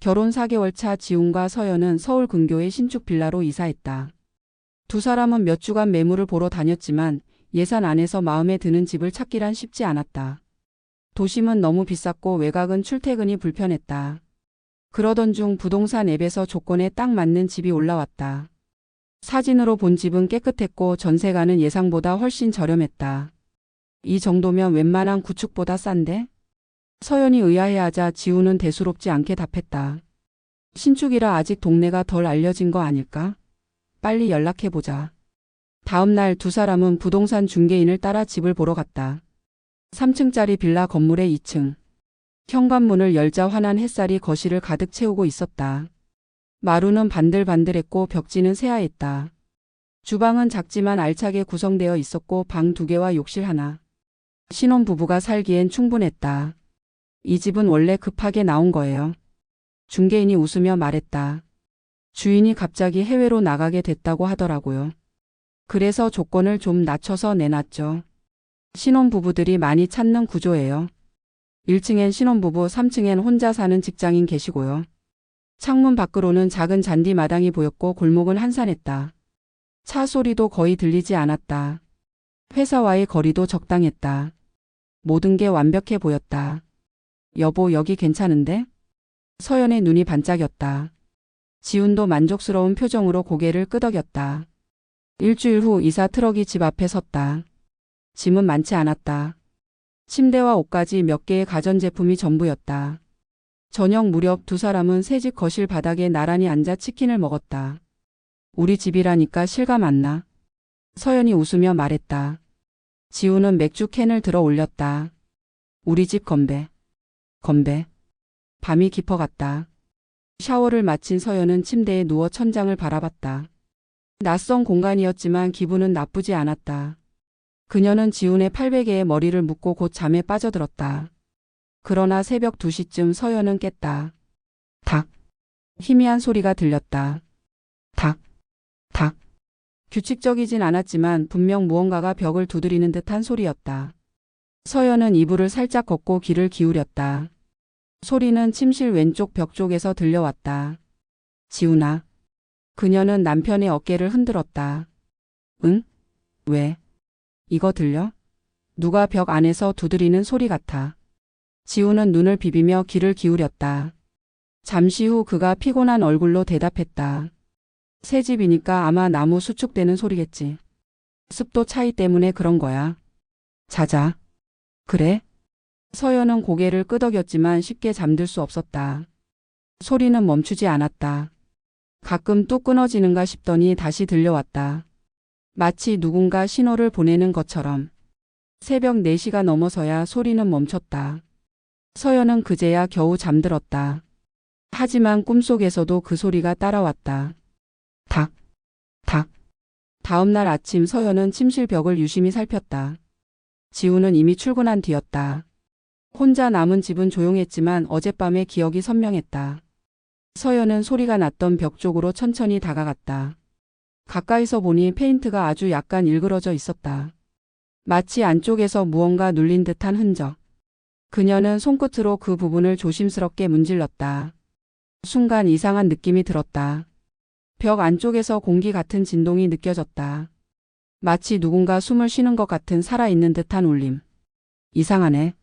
결혼 4개월 차 지훈과 서연은 서울 근교의 신축 빌라로 이사했다. 두 사람은 몇 주간 매물을 보러 다녔지만 예산 안에서 마음에 드는 집을 찾기란 쉽지 않았다. 도심은 너무 비쌌고 외곽은 출퇴근이 불편했다. 그러던 중 부동산 앱에서 조건에 딱 맞는 집이 올라왔다. 사진으로 본 집은 깨끗했고 전세가는 예상보다 훨씬 저렴했다. 이 정도면 웬만한 구축보다 싼데? 서연이 의아해하자 지훈은 대수롭지 않게 답했다. 신축이라 아직 동네가 덜 알려진 거 아닐까? 빨리 연락해보자. 다음 날 두 사람은 부동산 중개인을 따라 집을 보러 갔다. 3층짜리 빌라 건물의 2층. 현관문을 열자 환한 햇살이 거실을 가득 채우고 있었다. 마루는 반들반들했고 벽지는 새하였다. 주방은 작지만 알차게 구성되어 있었고 방 2개와 욕실 하나. 신혼부부가 살기엔 충분했다. 이 집은 원래 급하게 나온 거예요. 중개인이 웃으며 말했다. 주인이 갑자기 해외로 나가게 됐다고 하더라고요. 그래서 조건을 좀 낮춰서 내놨죠. 신혼부부들이 많이 찾는 구조예요. 1층엔 신혼부부, 3층엔 혼자 사는 직장인 계시고요. 창문 밖으로는 작은 잔디 마당이 보였고 골목은 한산했다. 차 소리도 거의 들리지 않았다. 회사와의 거리도 적당했다. 모든 게 완벽해 보였다. 여보, 여기 괜찮은데? 서연의 눈이 반짝였다. 지훈도 만족스러운 표정으로 고개를 끄덕였다. 일주일 후 이사 트럭이 집 앞에 섰다. 짐은 많지 않았다. 침대와 옷까지 몇 개의 가전제품이 전부였다. 저녁 무렵 두 사람은 새집 거실 바닥에 나란히 앉아 치킨을 먹었다. 우리 집이라니까 실감 안 나? 서연이 웃으며 말했다. 지훈은 맥주 캔을 들어 올렸다. 우리 집 건배. 건배. 밤이 깊어갔다. 샤워를 마친 서연은 침대에 누워 천장을 바라봤다. 낯선 공간이었지만 기분은 나쁘지 않았다. 그녀는 지훈의 팔베개에 머리를 묶고 곧 잠에 빠져들었다. 그러나 새벽 2시쯤 서연은 깼다. 탁. 희미한 소리가 들렸다. 탁. 탁. 규칙적이진 않았지만 분명 무언가가 벽을 두드리는 듯한 소리였다. 서연은 이불을 살짝 걷고 귀를 기울였다. 소리는 침실 왼쪽 벽 쪽에서 들려왔다. 지훈아. 그녀는 남편의 어깨를 흔들었다. 응? 왜? 이거 들려? 누가 벽 안에서 두드리는 소리 같아. 지훈은 눈을 비비며 귀를 기울였다. 잠시 후 그가 피곤한 얼굴로 대답했다. 새 집이니까 아마 나무 수축되는 소리겠지. 습도 차이 때문에 그런 거야. 자자. 그래? 서연은 고개를 끄덕였지만 쉽게 잠들 수 없었다. 소리는 멈추지 않았다. 가끔 뚝 끊어지는가 싶더니 다시 들려왔다. 마치 누군가 신호를 보내는 것처럼. 새벽 4시가 넘어서야 소리는 멈췄다. 서연은 그제야 겨우 잠들었다. 하지만 꿈속에서도 그 소리가 따라왔다. 탁, 탁. 다음 날 아침 서연은 침실 벽을 유심히 살폈다. 지훈은 이미 출근한 뒤였다. 혼자 남은 집은 조용했지만 어젯밤의 기억이 선명했다. 서연은 소리가 났던 벽 쪽으로 천천히 다가갔다. 가까이서 보니 페인트가 아주 약간 일그러져 있었다. 마치 안쪽에서 무언가 눌린 듯한 흔적. 그녀는 손끝으로 그 부분을 조심스럽게 문질렀다. 순간 이상한 느낌이 들었다. 벽 안쪽에서 공기 같은 진동이 느껴졌다. 마치 누군가 숨을 쉬는 것 같은 살아있는 듯한 울림. 이상하네.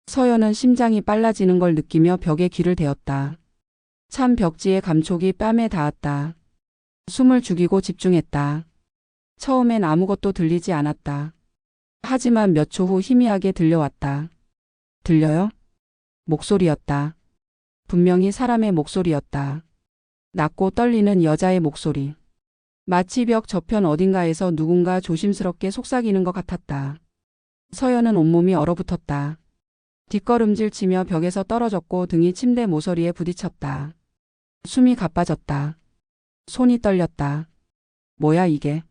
서연은 심장이 빨라지는 걸 느끼며 벽에 귀를 대었다. 찬 벽지의 감촉이 뺨에 닿았다. 숨을 죽이고 집중했다. 처음엔 아무것도 들리지 않았다. 하지만 몇 초 후 희미하게 들려왔다. 들려요? 목소리였다. 분명히 사람의 목소리였다. 낮고 떨리는 여자의 목소리. 마치 벽 저편 어딘가에서 누군가 조심스럽게 속삭이는 것 같았다. 서연은 온몸이 얼어붙었다. 뒷걸음질 치며 벽에서 떨어졌고 등이 침대 모서리에 부딪혔다. 숨이 가빠졌다. 손이 떨렸다. 뭐야 이게?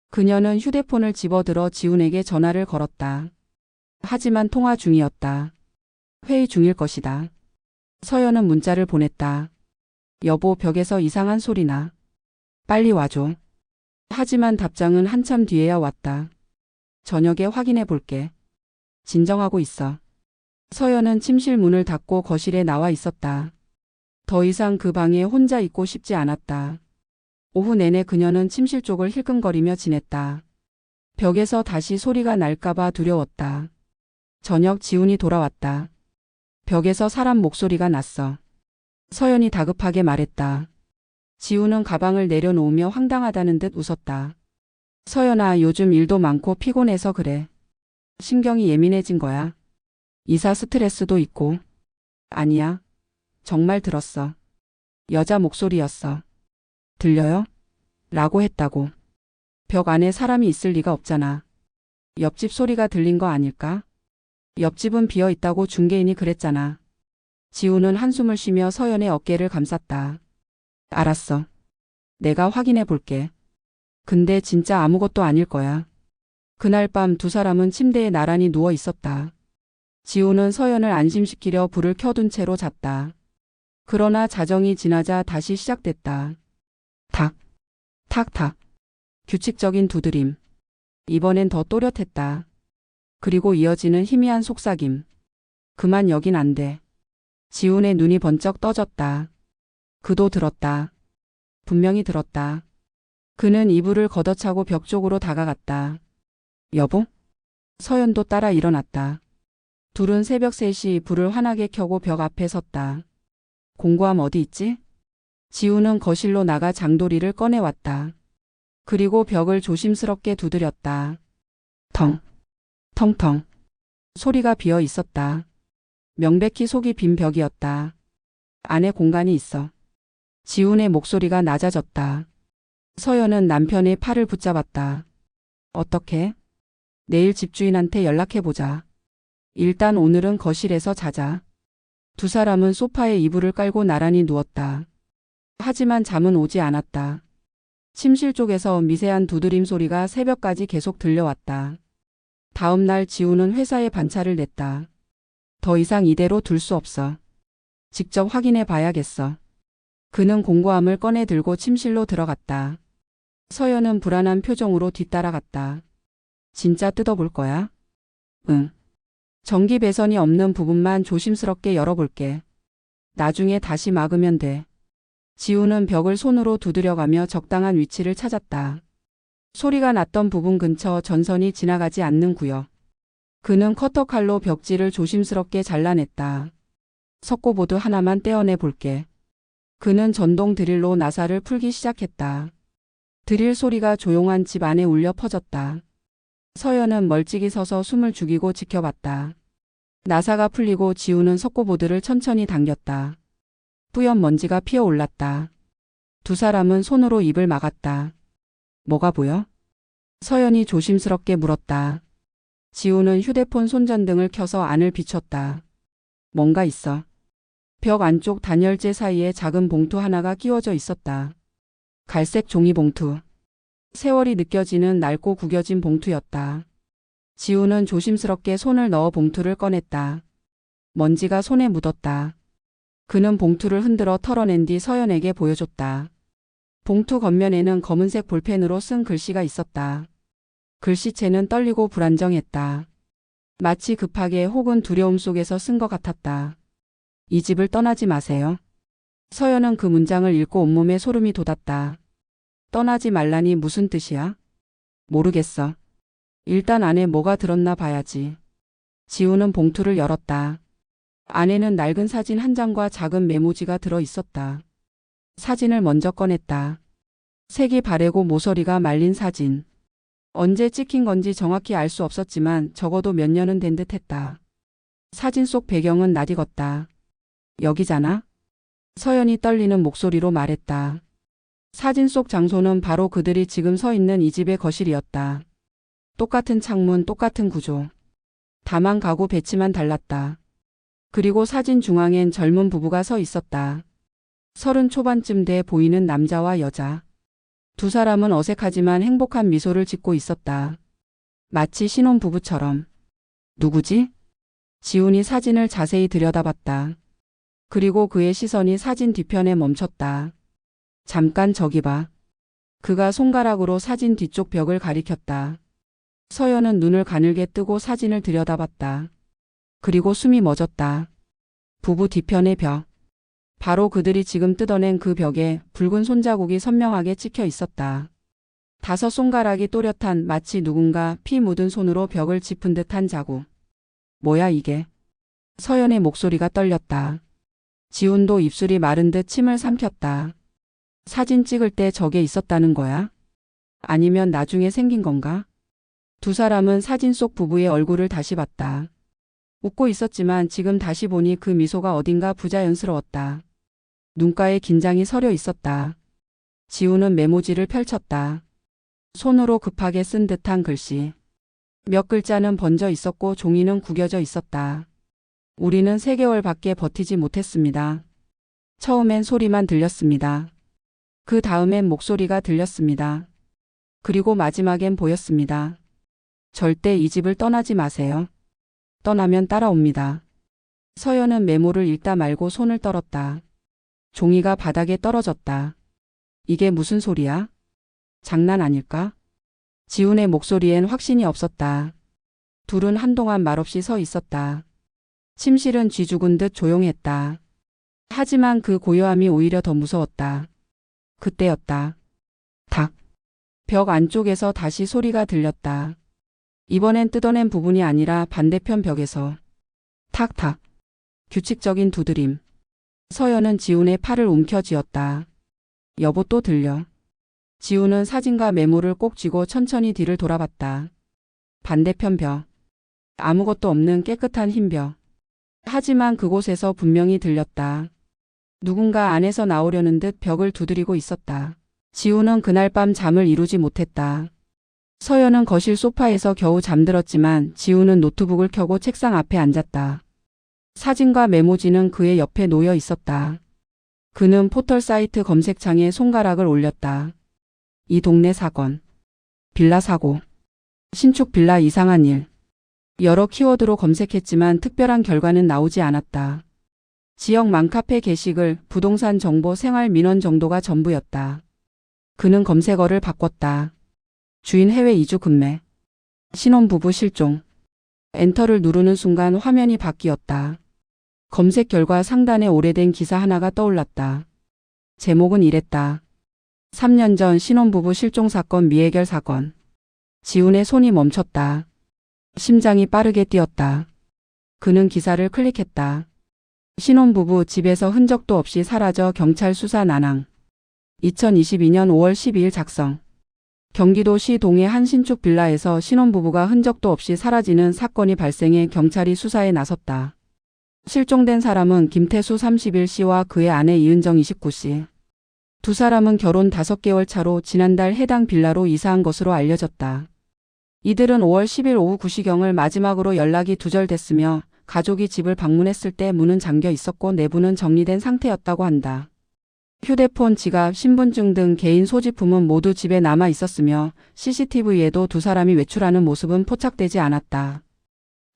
그녀는 휴대폰을 집어들어 지훈에게 전화를 걸었다. 하지만 통화 중이었다. 회의 중일 것이다. 서연은 문자를 보냈다. 여보, 벽에서 이상한 소리나. 빨리 와줘. 하지만 답장은 한참 뒤에야 왔다. 저녁에 확인해 볼게. 진정하고 있어. 서연은 침실 문을 닫고 거실에 나와 있었다. 더 이상 그 방에 혼자 있고 싶지 않았다. 오후 내내 그녀는 침실 쪽을 힐끔거리며 지냈다. 벽에서 다시 소리가 날까봐 두려웠다. 저녁 지훈이 돌아왔다. 벽에서 사람 목소리가 났어. 서연이 다급하게 말했다. 지훈은 가방을 내려놓으며 황당하다는 듯 웃었다. 서연아, 요즘 일도 많고 피곤해서 그래. 신경이 예민해진 거야. 이사 스트레스도 있고. 아니야. 정말 들었어. 여자 목소리였어. 들려요? 라고 했다고. 벽 안에 사람이 있을 리가 없잖아. 옆집 소리가 들린 거 아닐까? 옆집은 비어 있다고 중개인이 그랬잖아. 지우는 한숨을 쉬며 서연의 어깨를 감쌌다. 알았어. 내가 확인해 볼게. 근데 진짜 아무것도 아닐 거야. 그날 밤 두 사람은 침대에 나란히 누워 있었다. 지우는 서연을 안심시키려 불을 켜둔 채로 잤다. 그러나 자정이 지나자 다시 시작됐다. 탁, 탁탁. 규칙적인 두드림. 이번엔 더 또렷했다. 그리고 이어지는 희미한 속삭임. 그만 여긴 안 돼. 지훈의 눈이 번쩍 떠졌다. 그도 들었다. 분명히 들었다. 그는 이불을 걷어차고 벽 쪽으로 다가갔다. 여보? 서연도 따라 일어났다. 둘은 새벽 3시 불을 환하게 켜고 벽 앞에 섰다. 공구함 어디 있지? 지훈은 거실로 나가 장도리를 꺼내왔다. 그리고 벽을 조심스럽게 두드렸다. 텅, 텅텅. 소리가 비어 있었다. 명백히 속이 빈 벽이었다. 안에 공간이 있어. 지훈의 목소리가 낮아졌다. 서연은 남편의 팔을 붙잡았다. 어떻게? 내일 집주인한테 연락해보자. 일단 오늘은 거실에서 자자. 두 사람은 소파에 이불을 깔고 나란히 누웠다. 하지만 잠은 오지 않았다. 침실 쪽에서 미세한 두드림 소리가 새벽까지 계속 들려왔다. 다음 날 지우는 회사에 반차를 냈다. 더 이상 이대로 둘 수 없어. 직접 확인해 봐야겠어. 그는 공구함을 꺼내 들고 침실로 들어갔다. 서연은 불안한 표정으로 뒤따라갔다. 진짜 뜯어볼 거야? 응. 전기 배선이 없는 부분만 조심스럽게 열어볼게. 나중에 다시 막으면 돼. 지우는 벽을 손으로 두드려가며 적당한 위치를 찾았다. 소리가 났던 부분 근처 전선이 지나가지 않는 구역. 그는 커터칼로 벽지를 조심스럽게 잘라냈다. 석고보드 하나만 떼어내 볼게. 그는 전동 드릴로 나사를 풀기 시작했다. 드릴 소리가 조용한 집 안에 울려 퍼졌다. 서연은 멀찍이 서서 숨을 죽이고 지켜봤다. 나사가 풀리고 지우는 석고보드를 천천히 당겼다. 뿌연 먼지가 피어올랐다. 두 사람은 손으로 입을 막았다. 뭐가 보여? 서연이 조심스럽게 물었다. 지우는 휴대폰 손전등을 켜서 안을 비췄다. 뭔가 있어. 벽 안쪽 단열재 사이에 작은 봉투 하나가 끼워져 있었다. 갈색 종이 봉투. 세월이 느껴지는 낡고 구겨진 봉투였다. 지우는 조심스럽게 손을 넣어 봉투를 꺼냈다. 먼지가 손에 묻었다. 그는 봉투를 흔들어 털어낸 뒤 서연에게 보여줬다. 봉투 겉면에는 검은색 볼펜으로 쓴 글씨가 있었다. 글씨체는 떨리고 불안정했다. 마치 급하게 혹은 두려움 속에서 쓴 것 같았다. 이 집을 떠나지 마세요. 서연은 그 문장을 읽고 온몸에 소름이 돋았다. 떠나지 말라니 무슨 뜻이야? 모르겠어. 일단 안에 뭐가 들었나 봐야지. 지우는 봉투를 열었다. 안에는 낡은 사진 한 장과 작은 메모지가 들어 있었다. 사진을 먼저 꺼냈다. 색이 바래고 모서리가 말린 사진. 언제 찍힌 건지 정확히 알 수 없었지만 적어도 몇 년은 된 듯했다. 사진 속 배경은 낯익었다. 여기잖아? 서연이 떨리는 목소리로 말했다. 사진 속 장소는 바로 그들이 지금 서 있는 이 집의 거실이었다. 똑같은 창문, 똑같은 구조. 다만 가구 배치만 달랐다. 그리고 사진 중앙엔 젊은 부부가 서 있었다. 30 초반쯤 돼 보이는 남자와 여자. 두 사람은 어색하지만 행복한 미소를 짓고 있었다. 마치 신혼부부처럼. 누구지? 지훈이 사진을 자세히 들여다봤다. 그리고 그의 시선이 사진 뒤편에 멈췄다. 잠깐 저기 봐. 그가 손가락으로 사진 뒤쪽 벽을 가리켰다. 서연은 눈을 가늘게 뜨고 사진을 들여다봤다. 그리고 숨이 멎었다. 부부 뒤편의 벽. 바로 그들이 지금 뜯어낸 그 벽에 붉은 손자국이 선명하게 찍혀 있었다. 5 손가락이 또렷한 마치 누군가 피 묻은 손으로 벽을 짚은 듯한 자국. 뭐야 이게? 서연의 목소리가 떨렸다. 지훈도 입술이 마른 듯 침을 삼켰다. 사진 찍을 때 저게 있었다는 거야? 아니면 나중에 생긴 건가? 두 사람은 사진 속 부부의 얼굴을 다시 봤다. 웃고 있었지만 지금 다시 보니 그 미소가 어딘가 부자연스러웠다. 눈가에 긴장이 서려 있었다. 지훈은 메모지를 펼쳤다. 손으로 급하게 쓴 듯한 글씨. 몇 글자는 번져 있었고 종이는 구겨져 있었다. 우리는 3개월밖에 버티지 못했습니다. 처음엔 소리만 들렸습니다. 그 다음엔 목소리가 들렸습니다. 그리고 마지막엔 보였습니다. 절대 이 집을 떠나지 마세요. 떠나면 따라옵니다. 서연은 메모를 읽다 말고 손을 떨었다. 종이가 바닥에 떨어졌다. 이게 무슨 소리야? 장난 아닐까? 지훈의 목소리엔 확신이 없었다. 둘은 한동안 말없이 서 있었다. 침실은 쥐 죽은 듯 조용했다. 하지만 그 고요함이 오히려 더 무서웠다. 그때였다. 탁. 벽 안쪽에서 다시 소리가 들렸다. 이번엔 뜯어낸 부분이 아니라 반대편 벽에서. 탁탁. 규칙적인 두드림. 서연은 지훈의 팔을 움켜쥐었다. 여보 또 들려. 지훈은 사진과 메모를 꼭 쥐고 천천히 뒤를 돌아봤다. 반대편 벽. 아무것도 없는 깨끗한 흰 벽. 하지만 그곳에서 분명히 들렸다. 누군가 안에서 나오려는 듯 벽을 두드리고 있었다. 지훈은 그날 밤 잠을 이루지 못했다. 서연은 거실 소파에서 겨우 잠들었지만 지훈은 노트북을 켜고 책상 앞에 앉았다. 사진과 메모지는 그의 옆에 놓여 있었다. 그는 포털 사이트 검색창에 손가락을 올렸다. 이 동네 사건. 빌라 사고. 신축 빌라 이상한 일. 여러 키워드로 검색했지만 특별한 결과는 나오지 않았다. 지역 맘카페 게시글, 부동산 정보, 생활 민원 정도가 전부였다. 그는 검색어를 바꿨다. 주인 해외 이주 급매. 신혼부부 실종. 엔터를 누르는 순간 화면이 바뀌었다. 검색 결과 상단에 오래된 기사 하나가 떠올랐다. 제목은 이랬다. 3년 전 신혼부부 실종 사건 미해결 사건. 지훈의 손이 멈췄다. 심장이 빠르게 뛰었다. 그는 기사를 클릭했다. 신혼부부 집에서 흔적도 없이 사라져 경찰 수사 난항. 2022년 5월 12일 작성. 경기도시 동해 한 신축 빌라에서 신혼부부가 흔적도 없이 사라지는 사건이 발생해 경찰이 수사에 나섰다. 실종된 사람은 김태수 31씨와 그의 아내 이은정 29씨. 두 사람은 결혼 5개월 차로 지난달 해당 빌라로 이사한 것으로 알려졌다. 이들은 5월 10일 오후 9시경을 마지막으로 연락이 두절됐으며 가족이 집을 방문했을 때 문은 잠겨 있었고 내부는 정리된 상태였다고 한다. 휴대폰, 지갑, 신분증 등 개인 소지품은 모두 집에 남아 있었으며 CCTV에도 두 사람이 외출하는 모습은 포착되지 않았다.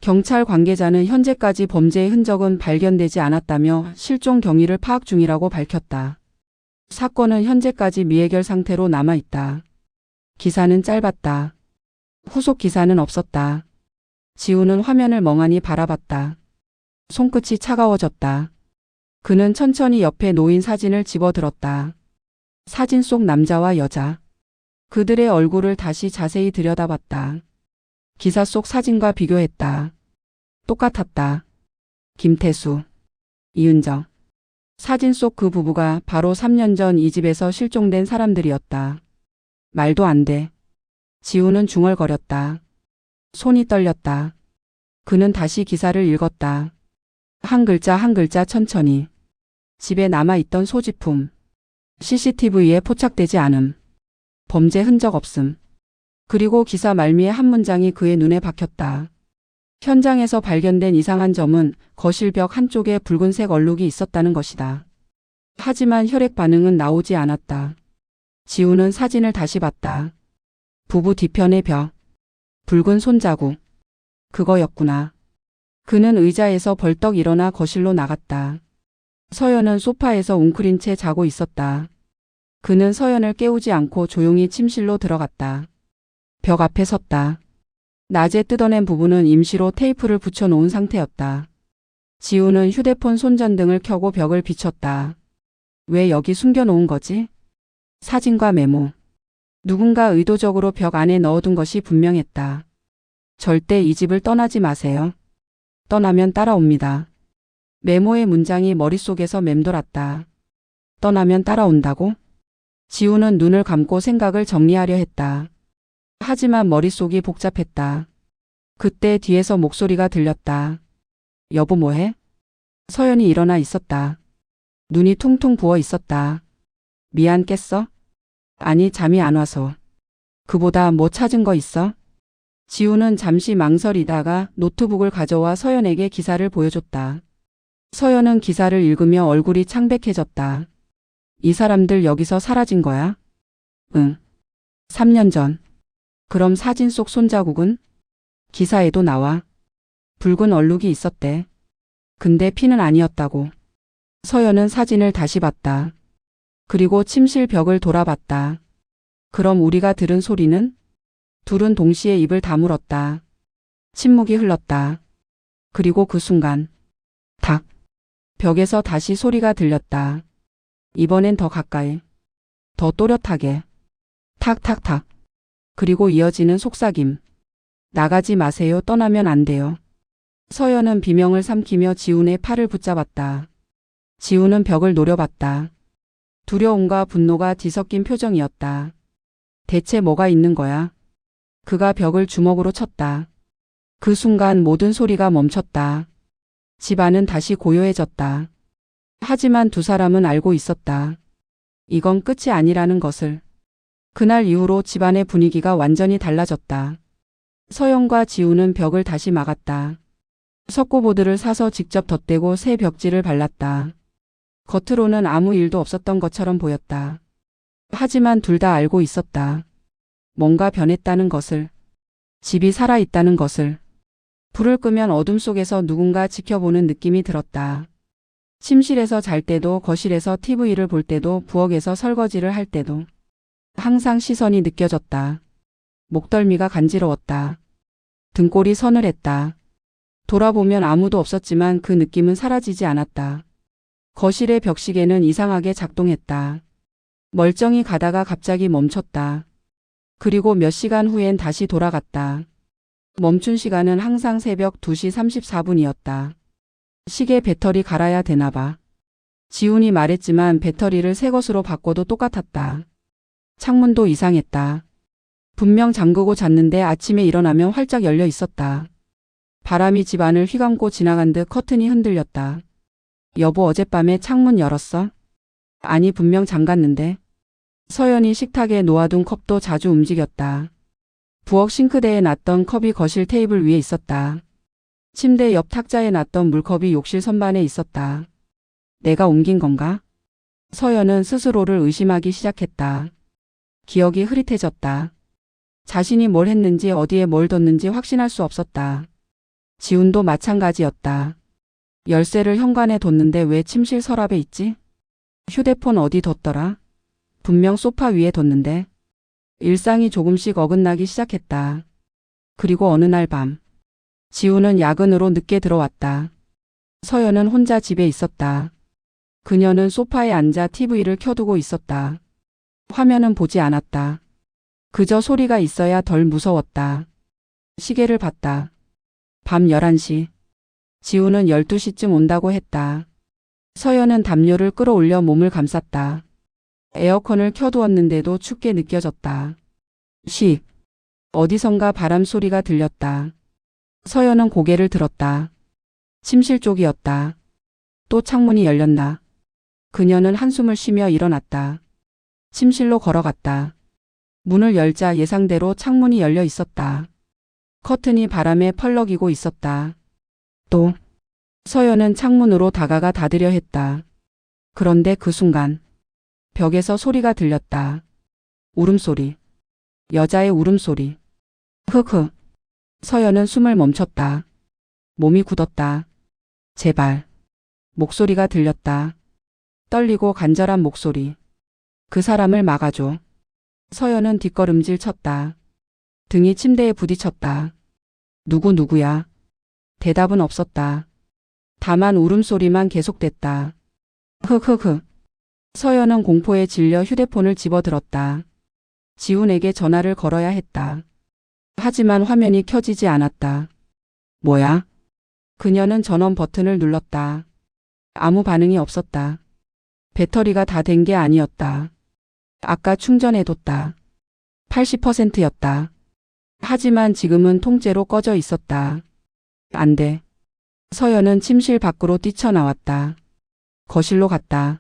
경찰 관계자는 현재까지 범죄의 흔적은 발견되지 않았다며 실종 경위를 파악 중이라고 밝혔다. 사건은 현재까지 미해결 상태로 남아 있다. 기사는 짧았다. 후속 기사는 없었다. 지훈은 화면을 멍하니 바라봤다. 손끝이 차가워졌다. 그는 천천히 옆에 놓인 사진을 집어들었다. 사진 속 남자와 여자. 그들의 얼굴을 다시 자세히 들여다봤다. 기사 속 사진과 비교했다. 똑같았다. 김태수, 이은정. 사진 속 그 부부가 바로 3년 전 이 집에서 실종된 사람들이었다. 말도 안 돼. 지훈은 중얼거렸다. 손이 떨렸다. 그는 다시 기사를 읽었다. 한 글자 한 글자 천천히. 집에 남아있던 소지품. CCTV에 포착되지 않음. 범죄 흔적 없음. 그리고 기사 말미에 한 문장이 그의 눈에 박혔다. 현장에서 발견된 이상한 점은 거실 벽 한쪽에 붉은색 얼룩이 있었다는 것이다. 하지만 혈액 반응은 나오지 않았다. 지훈은 사진을 다시 봤다. 부부 뒤편의 벽. 붉은 손자국. 그거였구나. 그는 의자에서 벌떡 일어나 거실로 나갔다. 서연은 소파에서 웅크린 채 자고 있었다. 그는 서연을 깨우지 않고 조용히 침실로 들어갔다. 벽 앞에 섰다. 낮에 뜯어낸 부분은 임시로 테이프를 붙여놓은 상태였다. 지우는 휴대폰 손전등을 켜고 벽을 비췄다. 왜 여기 숨겨놓은 거지? 사진과 메모. 누군가 의도적으로 벽 안에 넣어둔 것이 분명했다. 절대 이 집을 떠나지 마세요. 떠나면 따라옵니다. 메모의 문장이 머릿속에서 맴돌았다. 떠나면 따라온다고? 지우는 눈을 감고 생각을 정리하려 했다. 하지만 머릿속이 복잡했다. 그때 뒤에서 목소리가 들렸다. 여보 뭐해? 서연이 일어나 있었다. 눈이 퉁퉁 부어 있었다. 미안 깼어? 아니 잠이 안 와서. 그보다 뭐 찾은 거 있어? 지우는 잠시 망설이다가 노트북을 가져와 서연에게 기사를 보여줬다. 서연은 기사를 읽으며 얼굴이 창백해졌다. 이 사람들 여기서 사라진 거야? 응. 3년 전. 그럼 사진 속 손자국은? 기사에도 나와. 붉은 얼룩이 있었대. 근데 피는 아니었다고. 서연은 사진을 다시 봤다. 그리고 침실 벽을 돌아봤다. 그럼 우리가 들은 소리는? 둘은 동시에 입을 다물었다. 침묵이 흘렀다. 그리고 그 순간 탁! 벽에서 다시 소리가 들렸다. 이번엔 더 가까이. 더 또렷하게. 탁탁탁. 그리고 이어지는 속삭임. 나가지 마세요. 떠나면 안 돼요. 서연은 비명을 삼키며 지훈의 팔을 붙잡았다. 지훈은 벽을 노려봤다. 두려움과 분노가 뒤섞인 표정이었다. 대체 뭐가 있는 거야? 그가 벽을 주먹으로 쳤다. 그 순간 모든 소리가 멈췄다. 집 안은 다시 고요해졌다. 하지만 두 사람은 알고 있었다. 이건 끝이 아니라는 것을. 그날 이후로 집안의 분위기가 완전히 달라졌다. 서연과 지우는 벽을 다시 막았다. 석고보드를 사서 직접 덧대고 새 벽지를 발랐다. 겉으로는 아무 일도 없었던 것처럼 보였다. 하지만 둘 다 알고 있었다. 뭔가 변했다는 것을. 집이 살아있다는 것을. 불을 끄면 어둠 속에서 누군가 지켜보는 느낌이 들었다. 침실에서 잘 때도 거실에서 TV를 볼 때도 부엌에서 설거지를 할 때도 항상 시선이 느껴졌다. 목덜미가 간지러웠다. 등골이 서늘했다. 돌아보면 아무도 없었지만 그 느낌은 사라지지 않았다. 거실의 벽시계는 이상하게 작동했다. 멀쩡히 가다가 갑자기 멈췄다. 그리고 몇 시간 후엔 다시 돌아갔다. 멈춘 시간은 항상 새벽 2시 34분이었다. 시계 배터리 갈아야 되나 봐. 지훈이 말했지만 배터리를 새 것으로 바꿔도 똑같았다. 창문도 이상했다. 분명 잠그고 잤는데 아침에 일어나면 활짝 열려 있었다. 바람이 집 안을 휘감고 지나간 듯 커튼이 흔들렸다. 여보 어젯밤에 창문 열었어? 아니 분명 잠갔는데. 서연이 식탁에 놓아둔 컵도 자주 움직였다. 부엌 싱크대에 놨던 컵이 거실 테이블 위에 있었다. 침대 옆 탁자에 놨던 물컵이 욕실 선반에 있었다. 내가 옮긴 건가? 서연은 스스로를 의심하기 시작했다. 기억이 흐릿해졌다. 자신이 뭘 했는지 어디에 뭘 뒀는지 확신할 수 없었다. 지훈도 마찬가지였다. 열쇠를 현관에 뒀는데 왜 침실 서랍에 있지? 휴대폰 어디 뒀더라? 분명 소파 위에 뒀는데. 일상이 조금씩 어긋나기 시작했다. 그리고 어느 날 밤. 지훈은 야근으로 늦게 들어왔다. 서연은 혼자 집에 있었다. 그녀는 소파에 앉아 TV를 켜두고 있었다. 화면은 보지 않았다. 그저 소리가 있어야 덜 무서웠다. 시계를 봤다. 밤 11시. 지훈은 12시쯤 온다고 했다. 서연은 담요를 끌어올려 몸을 감쌌다. 에어컨을 켜두었는데도 춥게 느껴졌다. 쉿. 어디선가 바람 소리가 들렸다. 서연은 고개를 들었다. 침실 쪽이었다. 또 창문이 열렸나. 그녀는 한숨을 쉬며 일어났다. 침실로 걸어갔다. 문을 열자 예상대로 창문이 열려 있었다. 커튼이 바람에 펄럭이고 있었다. 또 서연은 창문으로 다가가 닫으려 했다. 그런데 그 순간 벽에서 소리가 들렸다. 울음소리. 여자의 울음소리. 흑흑. 서연은 숨을 멈췄다. 몸이 굳었다. 제발. 목소리가 들렸다. 떨리고 간절한 목소리. 그 사람을 막아줘. 서연은 뒷걸음질 쳤다. 등이 침대에 부딪혔다. 누구야? 대답은 없었다. 다만 울음소리만 계속됐다. 흐흐흐. 서연은 공포에 질려 휴대폰을 집어들었다. 지훈에게 전화를 걸어야 했다. 하지만 화면이 켜지지 않았다. 뭐야? 그녀는 전원 버튼을 눌렀다. 아무 반응이 없었다. 배터리가 다 된 게 아니었다. 아까 충전해뒀다. 80%였다. 하지만 지금은 통째로 꺼져 있었다. 안 돼. 서연은 침실 밖으로 뛰쳐나왔다. 거실로 갔다.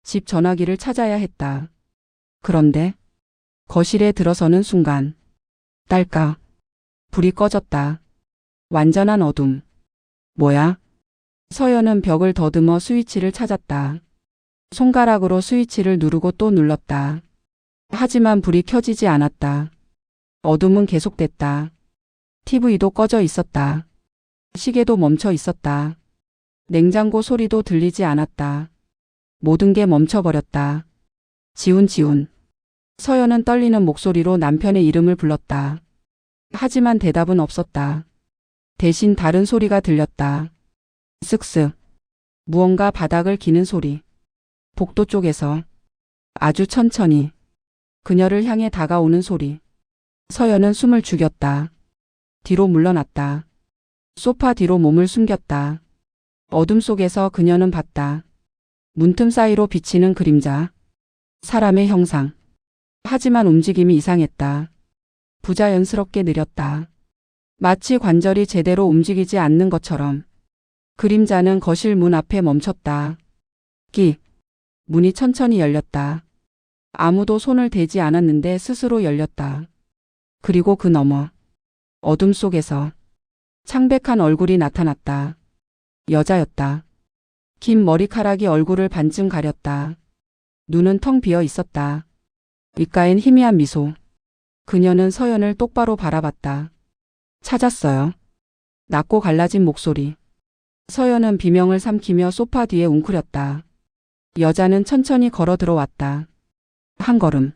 집 전화기를 찾아야 했다. 그런데 거실에 들어서는 순간 딸까 불이 꺼졌다. 완전한 어둠. 뭐야? 서연은 벽을 더듬어 스위치를 찾았다. 손가락으로 스위치를 누르고 또 눌렀다. 하지만 불이 켜지지 않았다. 어둠은 계속됐다. TV도 꺼져 있었다. 시계도 멈춰 있었다. 냉장고 소리도 들리지 않았다. 모든 게 멈춰버렸다. 지훈. 서연은 떨리는 목소리로 남편의 이름을 불렀다. 하지만 대답은 없었다. 대신 다른 소리가 들렸다. 쓱쓱. 무언가 바닥을 기는 소리. 복도 쪽에서 아주 천천히 그녀를 향해 다가오는 소리. 서연은 숨을 죽였다. 뒤로 물러났다. 소파 뒤로 몸을 숨겼다. 어둠 속에서 그녀는 봤다. 문틈 사이로 비치는 그림자. 사람의 형상. 하지만 움직임이 이상했다. 부자연스럽게 느렸다. 마치 관절이 제대로 움직이지 않는 것처럼. 그림자는 거실 문 앞에 멈췄다. 문이 천천히 열렸다. 아무도 손을 대지 않았는데 스스로 열렸다. 그리고 그 너머 어둠 속에서 창백한 얼굴이 나타났다. 여자였다. 긴 머리카락이 얼굴을 반쯤 가렸다. 눈은 텅 비어 있었다. 입가엔 희미한 미소. 그녀는 서연을 똑바로 바라봤다. 찾았어요. 낮고 갈라진 목소리. 서연은 비명을 삼키며 소파 뒤에 웅크렸다. 여자는 천천히 걸어 들어왔다. 한 걸음,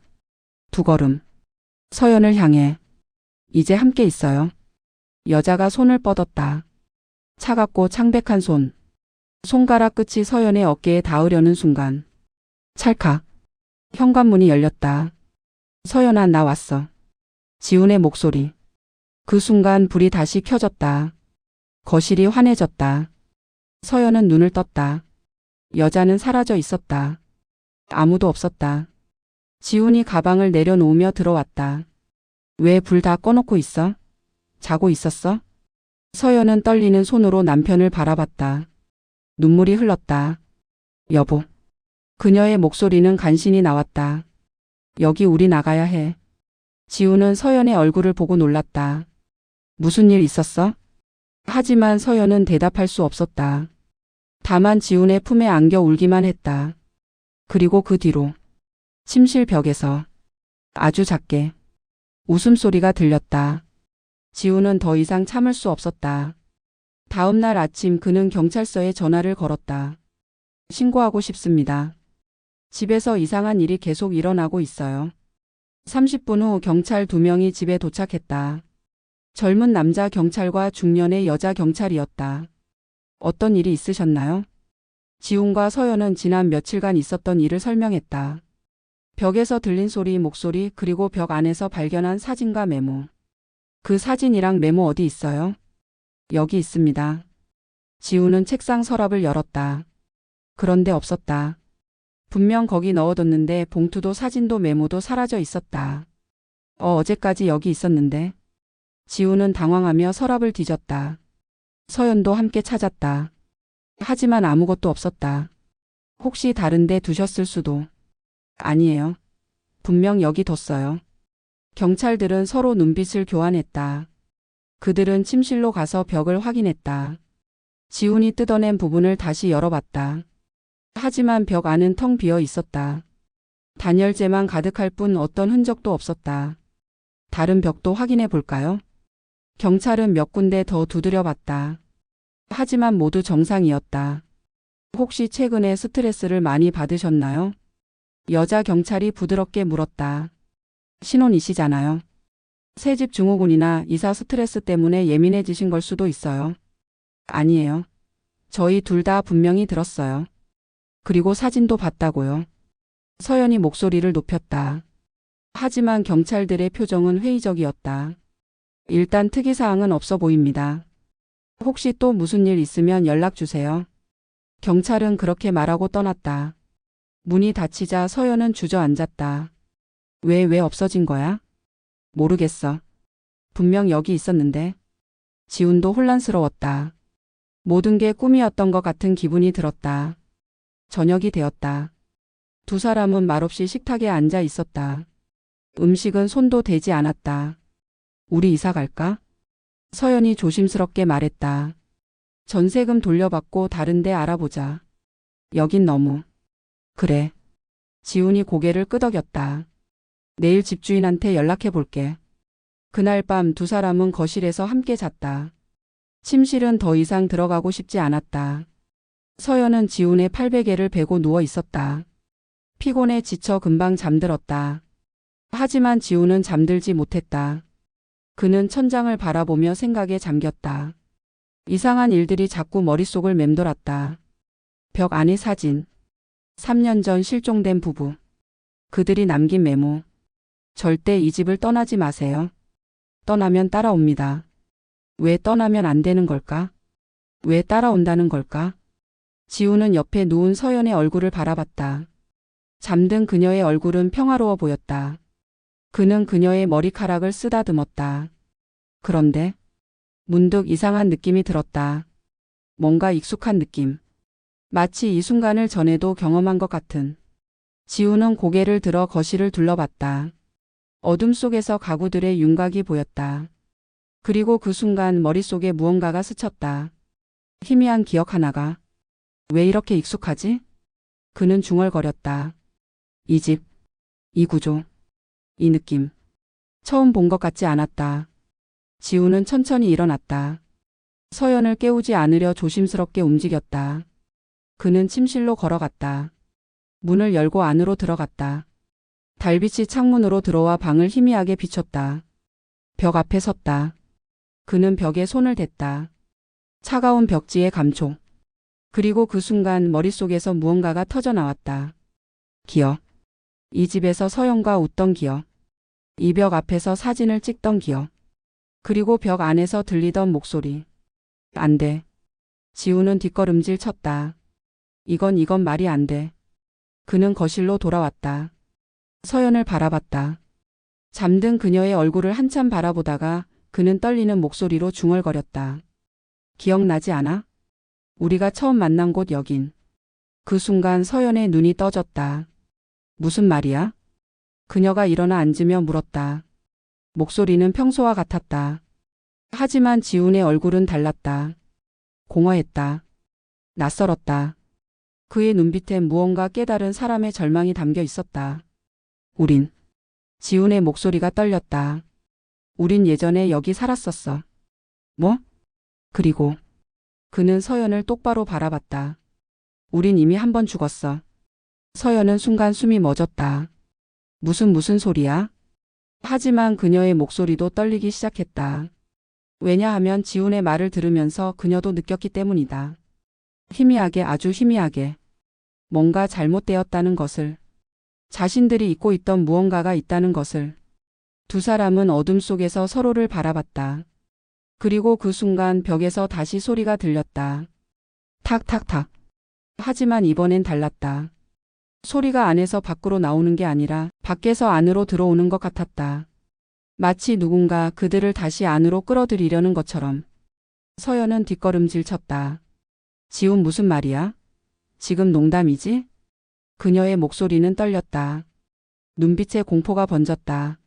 두 걸음. 서연을 향해. 이제 함께 있어요. 여자가 손을 뻗었다. 차갑고 창백한 손. 손가락 끝이 서연의 어깨에 닿으려는 순간. 찰칵. 현관문이 열렸다. 서연아, 나 왔어. 지훈의 목소리. 그 순간 불이 다시 켜졌다. 거실이 환해졌다. 서연은 눈을 떴다. 여자는 사라져 있었다. 아무도 없었다. 지훈이 가방을 내려놓으며 들어왔다. 왜 불 다 꺼놓고 있어? 자고 있었어? 서연은 떨리는 손으로 남편을 바라봤다. 눈물이 흘렀다. 여보. 그녀의 목소리는 간신히 나왔다. 여기 우리 나가야 해. 지훈은 서연의 얼굴을 보고 놀랐다. 무슨 일 있었어? 하지만 서연은 대답할 수 없었다. 다만 지훈의 품에 안겨 울기만 했다. 그리고 그 뒤로 침실 벽에서 아주 작게 웃음소리가 들렸다. 지훈은 더 이상 참을 수 없었다. 다음 날 아침 그는 경찰서에 전화를 걸었다. 신고하고 싶습니다. 집에서 이상한 일이 계속 일어나고 있어요. 30분 후 경찰 2명이 집에 도착했다. 젊은 남자 경찰과 중년의 여자 경찰이었다. 어떤 일이 있으셨나요? 지훈과 서연은 지난 며칠간 있었던 일을 설명했다. 벽에서 들린 소리, 목소리, 그리고 벽 안에서 발견한 사진과 메모. 그 사진이랑 메모 어디 있어요? 여기 있습니다. 지훈은 책상 서랍을 열었다. 그런데 없었다. 분명 거기 넣어뒀는데 봉투도 사진도 메모도 사라져 있었다. 어제까지 여기 있었는데. 지훈은 당황하며 서랍을 뒤졌다. 서연도 함께 찾았다. 하지만 아무것도 없었다. 혹시 다른 데 두셨을 수도. 아니에요. 분명 여기 뒀어요. 경찰들은 서로 눈빛을 교환했다. 그들은 침실로 가서 벽을 확인했다. 지훈이 뜯어낸 부분을 다시 열어봤다. 하지만 벽 안은 텅 비어 있었다. 단열재만 가득할 뿐 어떤 흔적도 없었다. 다른 벽도 확인해 볼까요? 경찰은 몇 군데 더 두드려 봤다. 하지만 모두 정상이었다. 혹시 최근에 스트레스를 많이 받으셨나요? 여자 경찰이 부드럽게 물었다. 신혼이시잖아요. 새집 증후군이나 이사 스트레스 때문에 예민해지신 걸 수도 있어요. 아니에요. 저희 둘 다 분명히 들었어요. 그리고 사진도 봤다고요. 서연이 목소리를 높였다. 하지만 경찰들의 표정은 회의적이었다. 일단 특이사항은 없어 보입니다. 혹시 또 무슨 일 있으면 연락 주세요. 경찰은 그렇게 말하고 떠났다. 문이 닫히자 서연은 주저앉았다. 왜 없어진 거야? 모르겠어. 분명 여기 있었는데. 지훈도 혼란스러웠다. 모든 게 꿈이었던 것 같은 기분이 들었다. 저녁이 되었다. 두 사람은 말없이 식탁에 앉아 있었다. 음식은 손도 대지 않았다. 우리 이사 갈까? 서연이 조심스럽게 말했다. 전세금 돌려받고 다른 데 알아보자. 여긴 너무. 그래. 지훈이 고개를 끄덕였다. 내일 집주인한테 연락해 볼게. 그날 밤 두 사람은 거실에서 함께 잤다. 침실은 더 이상 들어가고 싶지 않았다. 서연은 지훈의 팔베개를 베고 누워 있었다. 피곤해 지쳐 금방 잠들었다. 하지만 지훈은 잠들지 못했다. 그는 천장을 바라보며 생각에 잠겼다. 이상한 일들이 자꾸 머릿속을 맴돌았다. 벽 안의 사진. 3년 전 실종된 부부. 그들이 남긴 메모. 절대 이 집을 떠나지 마세요. 떠나면 따라옵니다. 왜 떠나면 안 되는 걸까? 왜 따라온다는 걸까? 지훈은 옆에 누운 서연의 얼굴을 바라봤다. 잠든 그녀의 얼굴은 평화로워 보였다. 그는 그녀의 머리카락을 쓰다듬었다. 그런데 문득 이상한 느낌이 들었다. 뭔가 익숙한 느낌. 마치 이 순간을 전에도 경험한 것 같은. 지훈은 고개를 들어 거실을 둘러봤다. 어둠 속에서 가구들의 윤곽이 보였다. 그리고 그 순간 머릿속에 무언가가 스쳤다. 희미한 기억 하나가. 왜 이렇게 익숙하지? 그는 중얼거렸다. 이 집, 이 구조, 이 느낌. 처음 본 것 같지 않았다. 지훈은 천천히 일어났다. 서연을 깨우지 않으려 조심스럽게 움직였다. 그는 침실로 걸어갔다. 문을 열고 안으로 들어갔다. 달빛이 창문으로 들어와 방을 희미하게 비췄다. 벽 앞에 섰다. 그는 벽에 손을 댔다. 차가운 벽지의 감촉. 그리고 그 순간 머릿속에서 무언가가 터져 나왔다. 기억. 이 집에서 서연과 웃던 기억. 이 벽 앞에서 사진을 찍던 기억. 그리고 벽 안에서 들리던 목소리. 안 돼. 지훈은 뒷걸음질 쳤다. 이건 말이 안 돼. 그는 거실로 돌아왔다. 서연을 바라봤다. 잠든 그녀의 얼굴을 한참 바라보다가 그는 떨리는 목소리로 중얼거렸다. 기억나지 않아? 우리가 처음 만난 곳 여긴. 그 순간 서연의 눈이 떠졌다. 무슨 말이야? 그녀가 일어나 앉으며 물었다. 목소리는 평소와 같았다. 하지만 지훈의 얼굴은 달랐다. 공허했다. 낯설었다. 그의 눈빛엔 무언가 깨달은 사람의 절망이 담겨 있었다. 우린. 지훈의 목소리가 떨렸다. 우린 예전에 여기 살았었어. 뭐? 그리고 그는 서연을 똑바로 바라봤다. 우린 이미 한 번 죽었어. 서연은 순간 숨이 멎었다. 무슨 소리야? 하지만 그녀의 목소리도 떨리기 시작했다. 왜냐하면 지훈의 말을 들으면서 그녀도 느꼈기 때문이다. 희미하게 아주 희미하게. 뭔가 잘못되었다는 것을. 자신들이 잊고 있던 무언가가 있다는 것을. 두 사람은 어둠 속에서 서로를 바라봤다. 그리고 그 순간 벽에서 다시 소리가 들렸다. 탁탁탁. 하지만 이번엔 달랐다. 소리가 안에서 밖으로 나오는 게 아니라 밖에서 안으로 들어오는 것 같았다. 마치 누군가 그들을 다시 안으로 끌어들이려는 것처럼. 서연은 뒷걸음질 쳤다. 지훈 무슨 말이야? 지금 농담이지? 그녀의 목소리는 떨렸다. 눈빛에 공포가 번졌다.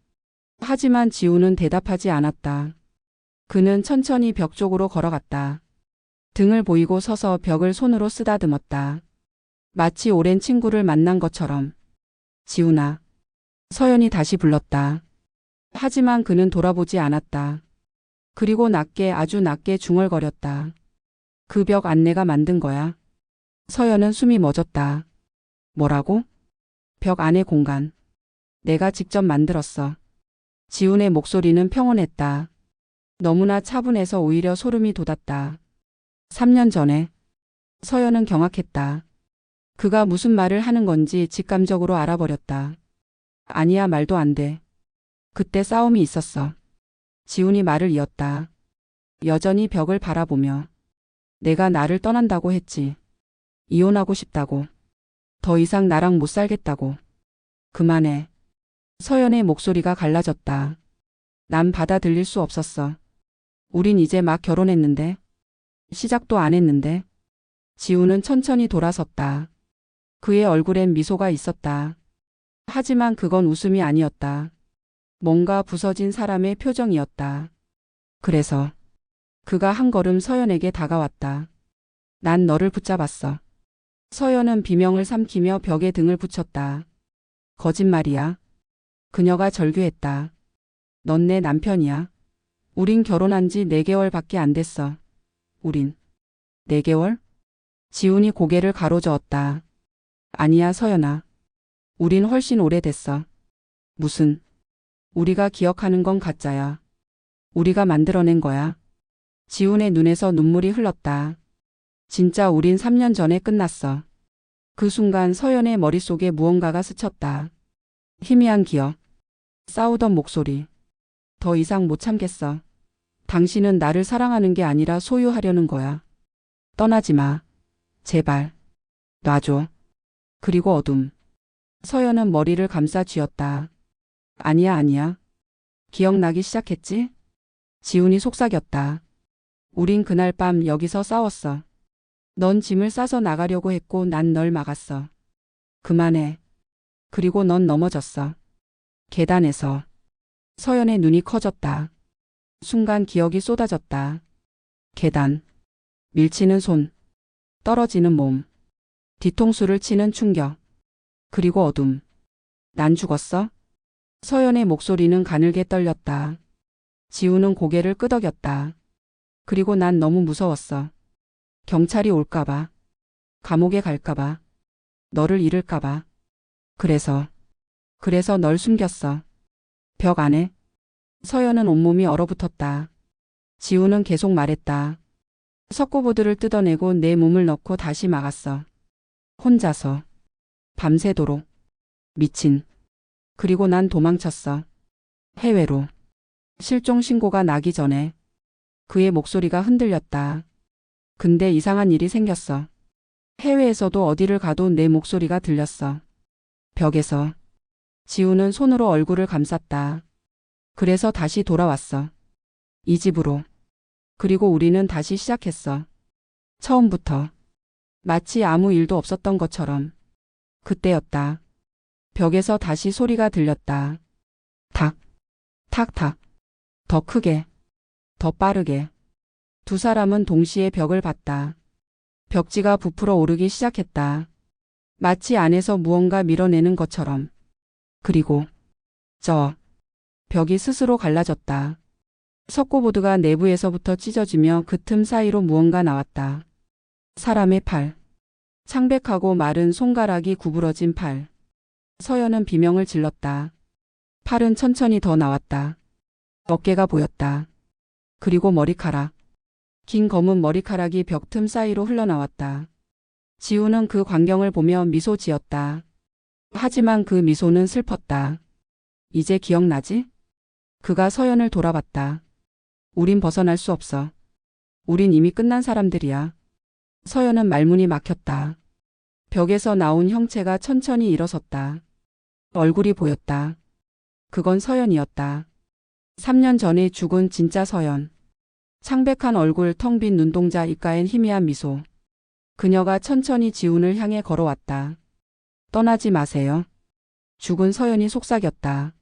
하지만 지훈은 대답하지 않았다. 그는 천천히 벽 쪽으로 걸어갔다. 등을 보이고 서서 벽을 손으로 쓰다듬었다. 마치 오랜 친구를 만난 것처럼. 지훈아. 서연이 다시 불렀다. 하지만 그는 돌아보지 않았다. 그리고 낮게 아주 낮게 중얼거렸다. 그 벽 안내가 만든 거야. 서연은 숨이 멎었다. 뭐라고? 벽 안의 공간. 내가 직접 만들었어. 지훈의 목소리는 평온했다. 너무나 차분해서 오히려 소름이 돋았다. 3년 전에 서연은 경악했다. 그가 무슨 말을 하는 건지 직감적으로 알아버렸다. 아니야, 말도 안 돼. 그때 싸움이 있었어. 지훈이 말을 이었다. 여전히 벽을 바라보며. 내가 나를 떠난다고 했지. 이혼하고 싶다고. 더 이상 나랑 못 살겠다고. 그만해. 서연의 목소리가 갈라졌다. 난 받아들일 수 없었어. 우린 이제 막 결혼했는데. 시작도 안 했는데. 지훈은 천천히 돌아섰다. 그의 얼굴엔 미소가 있었다. 하지만 그건 웃음이 아니었다. 뭔가 부서진 사람의 표정이었다. 그래서 그가 한 걸음 서연에게 다가왔다. 난 너를 붙잡았어. 서연은 비명을 삼키며 벽에 등을 붙였다. 거짓말이야. 그녀가 절규했다. 넌 내 남편이야. 우린 결혼한 지 4개월밖에 안 됐어. 우린 4개월? 지훈이 고개를 가로저었다. 아니야, 서연아. 우린 훨씬 오래됐어. 무슨? 우리가 기억하는 건 가짜야. 우리가 만들어낸 거야. 지훈의 눈에서 눈물이 흘렀다. 진짜 우린 3년 전에 끝났어. 그 순간 서연의 머릿속에 무언가가 스쳤다. 희미한 기억. 싸우던 목소리. 더 이상 못 참겠어. 당신은 나를 사랑하는 게 아니라 소유하려는 거야. 떠나지 마. 제발. 놔줘. 그리고 어둠. 서연은 머리를 감싸 쥐었다. 아니야, 아니야. 기억나기 시작했지? 지훈이 속삭였다. 우린 그날 밤 여기서 싸웠어. 넌 짐을 싸서 나가려고 했고 난 널 막았어. 그만해. 그리고 넌 넘어졌어. 계단에서. 서연의 눈이 커졌다. 순간 기억이 쏟아졌다. 계단. 밀치는 손. 떨어지는 몸. 뒤통수를 치는 충격. 그리고 어둠. 난 죽었어? 서연의 목소리는 가늘게 떨렸다. 지훈은 고개를 끄덕였다. 그리고 난 너무 무서웠어. 경찰이 올까봐. 감옥에 갈까봐. 너를 잃을까봐. 그래서 널 숨겼어. 벽 안에. 서연은 온몸이 얼어붙었다. 지훈은 계속 말했다. 석고보드를 뜯어내고 내 몸을 넣고 다시 막았어. 혼자서. 밤새도록. 미친. 그리고 난 도망쳤어. 해외로. 실종 신고가 나기 전에. 그의 목소리가 흔들렸다. 근데 이상한 일이 생겼어. 해외에서도 어디를 가도 내 목소리가 들렸어. 벽에서. 지훈은 손으로 얼굴을 감쌌다. 그래서 다시 돌아왔어. 이 집으로. 그리고 우리는 다시 시작했어. 처음부터. 마치 아무 일도 없었던 것처럼. 그때였다. 벽에서 다시 소리가 들렸다. 탁, 탁탁. 더 크게. 더 빠르게. 두 사람은 동시에 벽을 봤다. 벽지가 부풀어 오르기 시작했다. 마치 안에서 무언가 밀어내는 것처럼. 그리고 벽이 스스로 갈라졌다. 석고보드가 내부에서부터 찢어지며 그 틈 사이로 무언가 나왔다. 사람의 팔. 창백하고 마른 손가락이 구부러진 팔. 서연은 비명을 질렀다. 팔은 천천히 더 나왔다. 어깨가 보였다. 그리고 머리카락. 긴 검은 머리카락이 벽 틈 사이로 흘러나왔다. 지훈은 그 광경을 보며 미소 지었다. 하지만 그 미소는 슬펐다. 이제 기억나지? 그가 서연을 돌아봤다. 우린 벗어날 수 없어. 우린 이미 끝난 사람들이야. 서연은 말문이 막혔다. 벽에서 나온 형체가 천천히 일어섰다. 얼굴이 보였다. 그건 서연이었다. 3년 전에 죽은 진짜 서연. 창백한 얼굴, 텅 빈 눈동자, 입가엔 희미한 미소. 그녀가 천천히 지훈을 향해 걸어왔다. 떠나지 마세요. 죽은 서연이 속삭였다.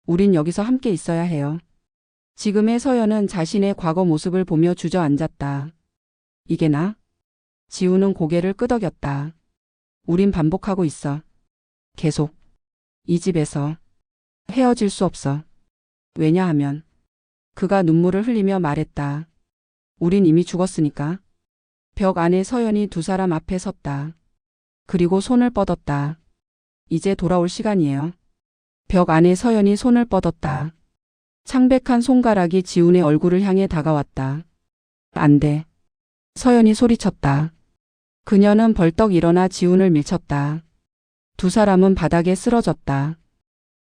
우린 여기서 함께 있어야 해요. 지금의 서연은 자신의 과거 모습을 보며 주저앉았다. 이게 나? 지훈은 고개를 끄덕였다. 우린 반복하고 있어. 계속. 이 집에서. 헤어질 수 없어. 왜냐하면 그가 눈물을 흘리며 말했다. 우린 이미 죽었으니까. 벽 안에 서연이 두 사람 앞에 섰다. 그리고 손을 뻗었다. 이제 돌아올 시간이에요. 벽 안에 서연이 손을 뻗었다. 창백한 손가락이 지훈의 얼굴을 향해 다가왔다. 안 돼. 서연이 소리쳤다. 그녀는 벌떡 일어나 지훈을 밀쳤다. 두 사람은 바닥에 쓰러졌다.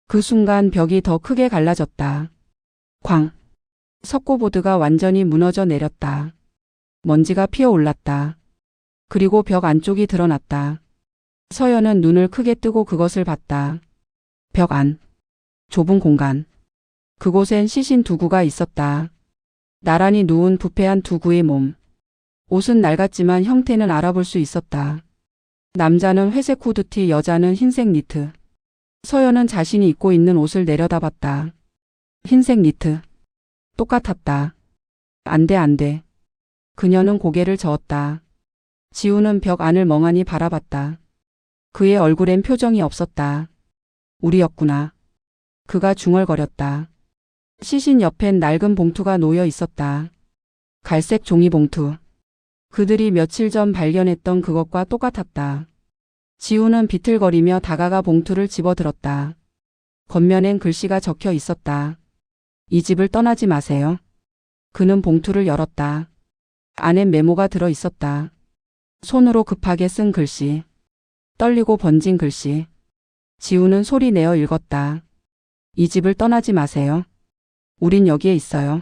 그 순간 벽이 더 크게 갈라졌다. 쾅! 석고보드가 완전히 무너져 내렸다. 먼지가 피어올랐다. 그리고 벽 안쪽이 드러났다. 서연은 눈을 크게 뜨고 그것을 봤다. 벽 안. 좁은 공간. 그곳엔 시신 두 구가 있었다. 나란히 누운 부패한 두 구의 몸. 옷은 낡았지만 형태는 알아볼 수 있었다. 남자는 회색 후드티, 여자는 흰색 니트. 서연은 자신이 입고 있는 옷을 내려다봤다. 흰색 니트. 똑같았다. 안 돼, 안 돼. 그녀는 고개를 저었다. 지훈은 벽 안을 멍하니 바라봤다. 그의 얼굴엔 표정이 없었다. 우리였구나. 그가 중얼거렸다. 시신 옆엔 낡은 봉투가 놓여 있었다. 갈색 종이 봉투. 그들이 며칠 전 발견했던 그것과 똑같았다. 지훈은 비틀거리며 다가가 봉투를 집어들었다. 겉면엔 글씨가 적혀 있었다. 이 집을 떠나지 마세요. 그는 봉투를 열었다. 안엔 메모가 들어 있었다. 손으로 급하게 쓴 글씨. 떨리고 번진 글씨. 지훈은 소리 내어 읽었다. 이 집을 떠나지 마세요. 우린 여기에 있어요.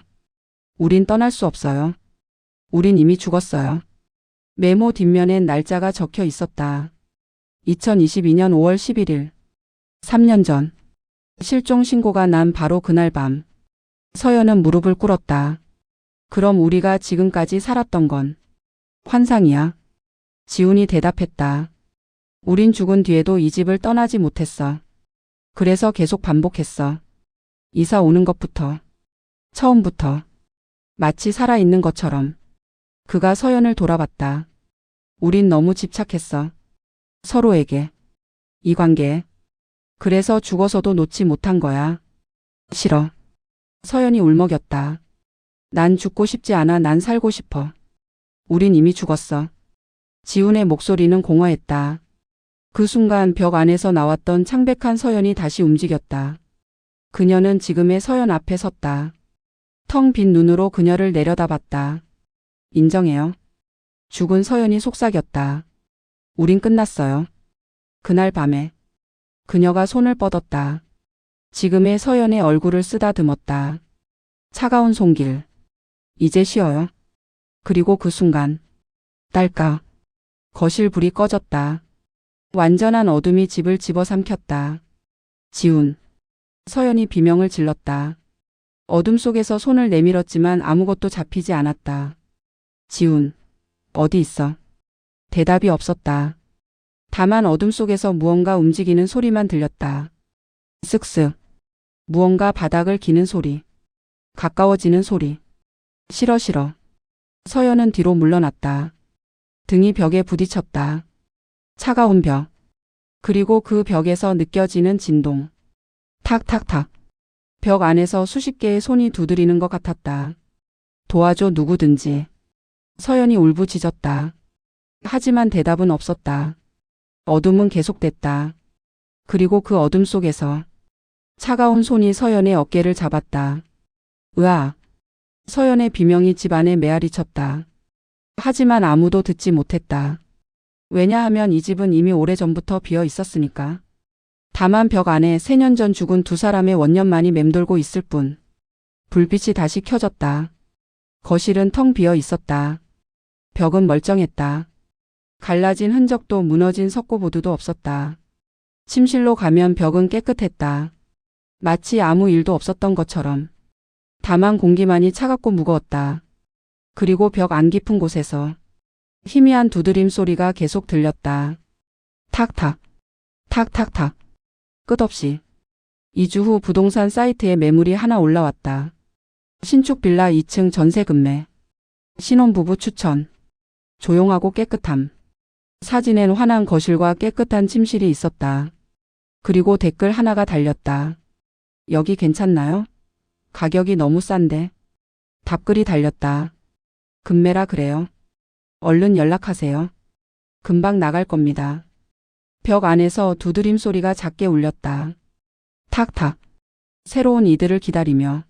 우린 떠날 수 없어요. 우린 이미 죽었어요. 메모 뒷면엔 날짜가 적혀 있었다. 2022년 5월 11일. 3년 전. 실종 신고가 난 바로 그날 밤. 서연은 무릎을 꿇었다. 그럼 우리가 지금까지 살았던 건 환상이야. 지훈이 대답했다. 우린 죽은 뒤에도 이 집을 떠나지 못했어. 그래서 계속 반복했어. 이사 오는 것부터. 처음부터. 마치 살아있는 것처럼. 그가 서연을 돌아봤다. 우린 너무 집착했어. 서로에게. 이 관계에. 그래서 죽어서도 놓지 못한 거야. 싫어. 서연이 울먹였다. 난 죽고 싶지 않아. 난 살고 싶어. 우린 이미 죽었어. 지훈의 목소리는 공허했다. 그 순간 벽 안에서 나왔던 창백한 서연이 다시 움직였다. 그녀는 지금의 서연 앞에 섰다. 텅 빈 눈으로 그녀를 내려다봤다. 인정해요. 죽은 서연이 속삭였다. 우린 끝났어요. 그날 밤에. 그녀가 손을 뻗었다. 지금의 서연의 얼굴을 쓰다듬었다. 차가운 손길. 이제 쉬어요. 그리고 그 순간. 딸까. 거실 불이 꺼졌다. 완전한 어둠이 집을 집어삼켰다. 지훈. 서연이 비명을 질렀다. 어둠 속에서 손을 내밀었지만 아무것도 잡히지 않았다. 지훈. 어디 있어? 대답이 없었다. 다만 어둠 속에서 무언가 움직이는 소리만 들렸다. 쓱쓱. 무언가 바닥을 기는 소리. 가까워지는 소리. 싫어 싫어. 서연은 뒤로 물러났다. 등이 벽에 부딪혔다. 차가운 벽. 그리고 그 벽에서 느껴지는 진동. 탁탁탁. 벽 안에서 수십 개의 손이 두드리는 것 같았다. 도와줘 누구든지. 서연이 울부짖었다. 하지만 대답은 없었다. 어둠은 계속됐다. 그리고 그 어둠 속에서 차가운 손이 서연의 어깨를 잡았다. 으아. 서연의 비명이 집 안에 메아리쳤다. 하지만 아무도 듣지 못했다. 왜냐하면 이 집은 이미 오래전부터 비어 있었으니까. 다만 벽 안에 3년 전 죽은 두 사람의 원념만이 맴돌고 있을 뿐. 불빛이 다시 켜졌다. 거실은 텅 비어 있었다. 벽은 멀쩡했다. 갈라진 흔적도 무너진 석고보드도 없었다. 침실로 가면 벽은 깨끗했다. 마치 아무 일도 없었던 것처럼. 다만 공기만이 차갑고 무거웠다. 그리고 벽 안 깊은 곳에서 희미한 두드림 소리가 계속 들렸다. 탁탁, 탁탁탁. 끝없이. 2주 후 부동산 사이트에 매물이 하나 올라왔다. 신축 빌라 2층 전세 급매. 신혼부부 추천. 조용하고 깨끗함. 사진엔 환한 거실과 깨끗한 침실이 있었다. 그리고 댓글 하나가 달렸다. 여기 괜찮나요? 가격이 너무 싼데. 답글이 달렸다. 급매라 그래요. 얼른 연락하세요. 금방 나갈 겁니다. 벽 안에서 두드림 소리가 작게 울렸다. 탁탁. 새로운 이들을 기다리며.